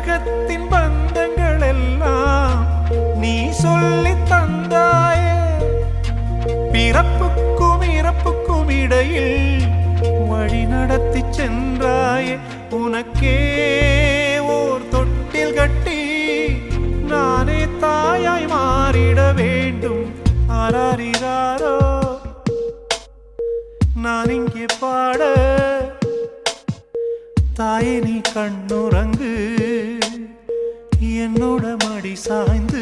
உலகத்தின் பந்தங்கள் எல்லாம் நீ சொல்லி தந்தாயே. பிறப்புக்கும் இறப்புக்கும் இடையில் வழி நடத்தி சென்றாயே. உனக்கே ஓர் தொட்டில் கட்டி நானே தாயாய் மாறிட வேண்டும். ஆராரிராரோ நான் இங்கே பாட, தாயே நீ கண்ணுறங்கு, என்னோட மடி சாய்ந்து